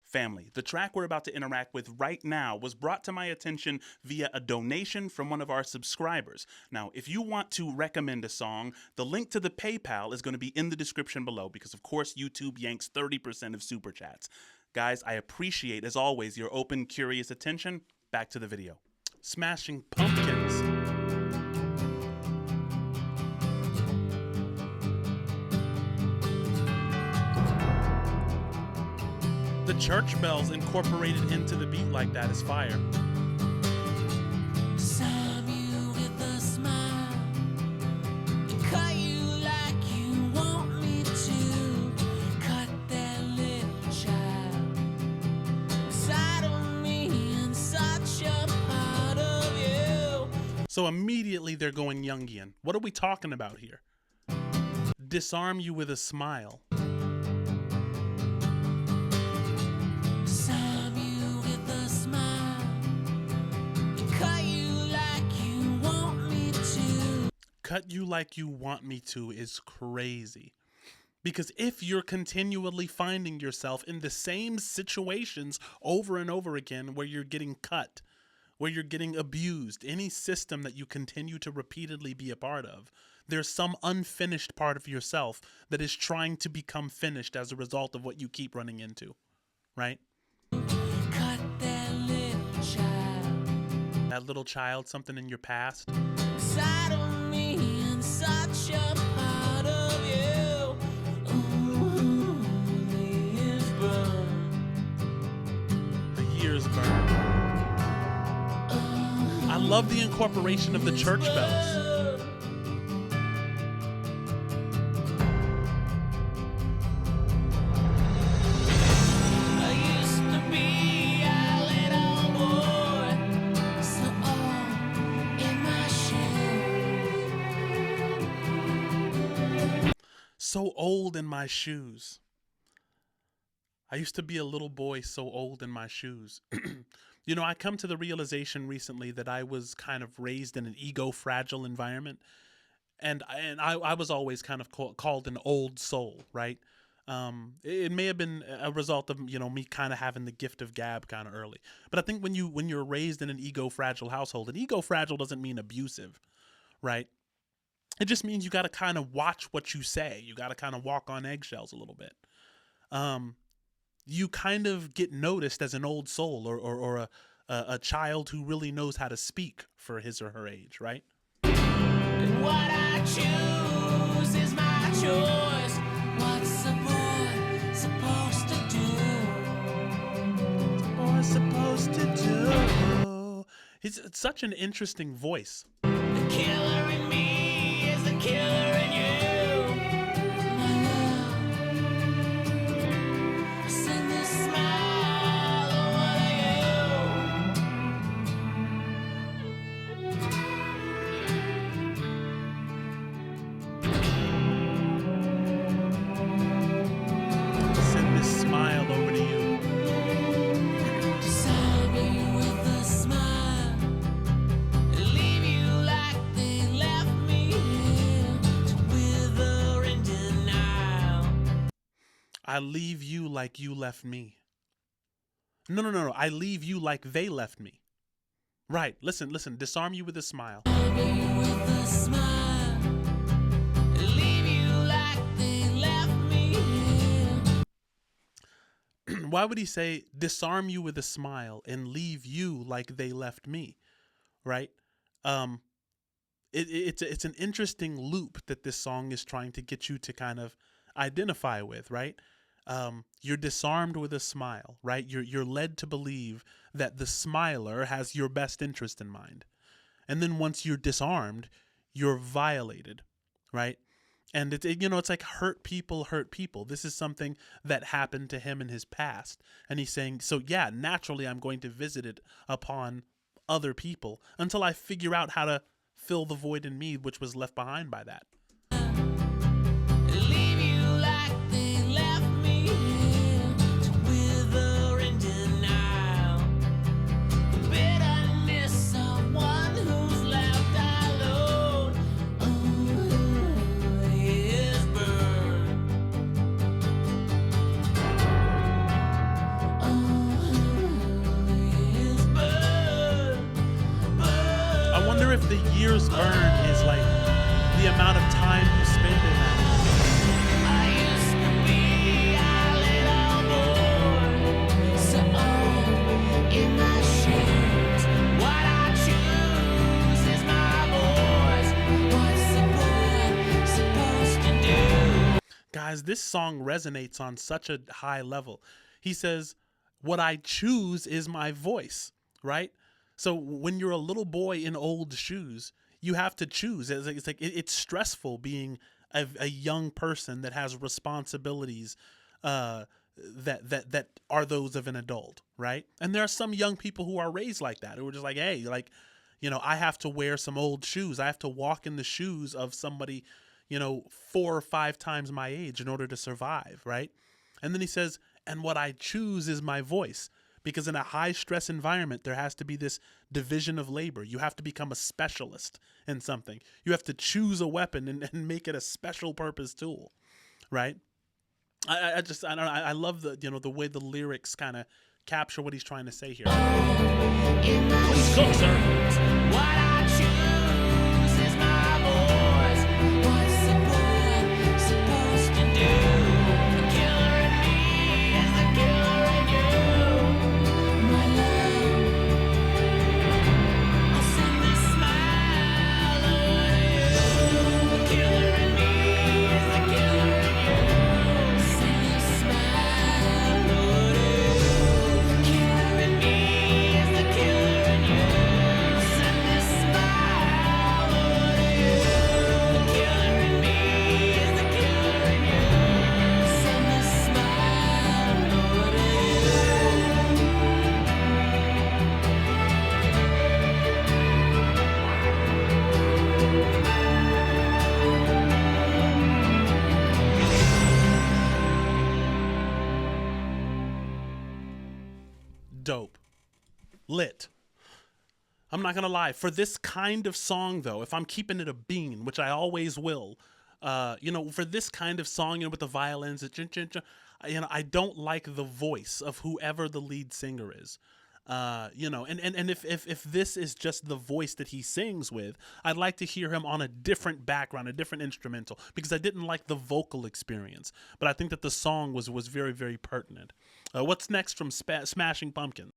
Family, the track we're about to interact with right now was brought to my attention via a donation from one of our subscribers. Now, if you want to recommend a song, the link to the PayPal is going to be in the description below because, of course, YouTube yanks 30% of super chats. Guys, I appreciate, as always, your open, curious attention. Back to the video. Smashing Pumpkins. The church bells incorporated into the beat like that is fire. Disarm you with a smile, cut you like you want me to, cut that little child inside of me and such a part of you. So immediately they're going Jungian. What are we talking about here? Disarm you with a smile. Cut you like you want me to is crazy. Because if you're continually finding yourself in the same situations over and over again where you're getting cut, where you're getting abused, any system that you continue to repeatedly be a part of, there's some unfinished part of yourself that is trying to become finished as a result of what you keep running into, right? Cut that little child. That little child, something in your past. Inside of me and such a part of you. Ooh, the years burn. The years burn. I love the incorporation of the church bells. So old in my shoes. I used to be a little boy so old in my shoes. You know, I come to the realization recently that I was kind of raised in an ego-fragile environment. And I was always kind of called an old soul, right? It may have been a result of, you know, me kind of having the gift of gab kind of early. But I think when you're raised in an ego-fragile household, and ego-fragile doesn't mean abusive, right? It just means you got to kind of watch what you say. You got to kind of walk on eggshells a little bit. You kind of get noticed as an old soul or a child who really knows how to speak for his or her age, right? And what I choose is my choice. What's a boy supposed to do? What's a boy supposed to do? It's such an interesting voice. The killer in me is the killer in you. My love, I send this smile. What Send this smile over to you. Disarm you with a smile, leave you like they left me here to wither in denial. I leave you like you left me. No. I leave you like they left me. Right. Listen. Disarm you with a smile. Disarm you with a smile, leave you like they left me here. Why would he say disarm you with a smile and leave you like they left me? Right? It's an interesting loop that this song is trying to get you to kind of identify with, right? You're disarmed with a smile, right? You're led to believe that the smiler has your best interest in mind. And then once you're disarmed, you're violated, right? And it's like hurt people hurt people. This is something that happened to him in his past. And he's saying, so yeah, naturally I'm going to visit it upon other people until I figure out how to fill the void in me, which was left behind by that. Leave you like they left me here to wither in denial. The bitterness of one who's left alone. Oh, is burned. Oh, if the years burned is like the amount of time you spend in that. I used to be a little boy, so old in my shoes. What I choose is my voice. What's the boy supposed to do? Guys, this song resonates on such a high level. He says, what I choose is my voice, right? So when you're a little boy in old shoes, you have to choose. It's stressful being a young person that has responsibilities that are those of an adult, right? And there are some young people who are raised like that, who are just like, hey, like, I have to wear some old shoes. I have to walk in the shoes of somebody, 4 or 5 times my age in order to survive, right? And then he says, and what I choose is my voice. Because in a high stress environment, there has to be this division of labor. You have to become a specialist in something. You have to choose a weapon and make it a special purpose tool, right? I don't know. I love the way the lyrics kind of capture what he's trying to say here. Please cook, sir. What I choose is my voice. What's the boy supposed to do? The killer in me is the killer in you. My love, I'll send this smile over to you. The killer in me is the killer in you. Send this smile over to you. The killer in me is the killer in you. Send this smile over to you. The killer in me is the killer in you. Send this smile over to you. Dope. Lit. I'm not gonna lie. For this kind of song, though, if I'm keeping it a bean, which I always will, for this kind of song, with the violins, I don't like the voice of whoever the lead singer is. And if this is just the voice that he sings with, I'd like to hear him on a different background, a different instrumental, because I didn't like the vocal experience. But I think that the song was very, very pertinent. What's next from Smashing Pumpkins?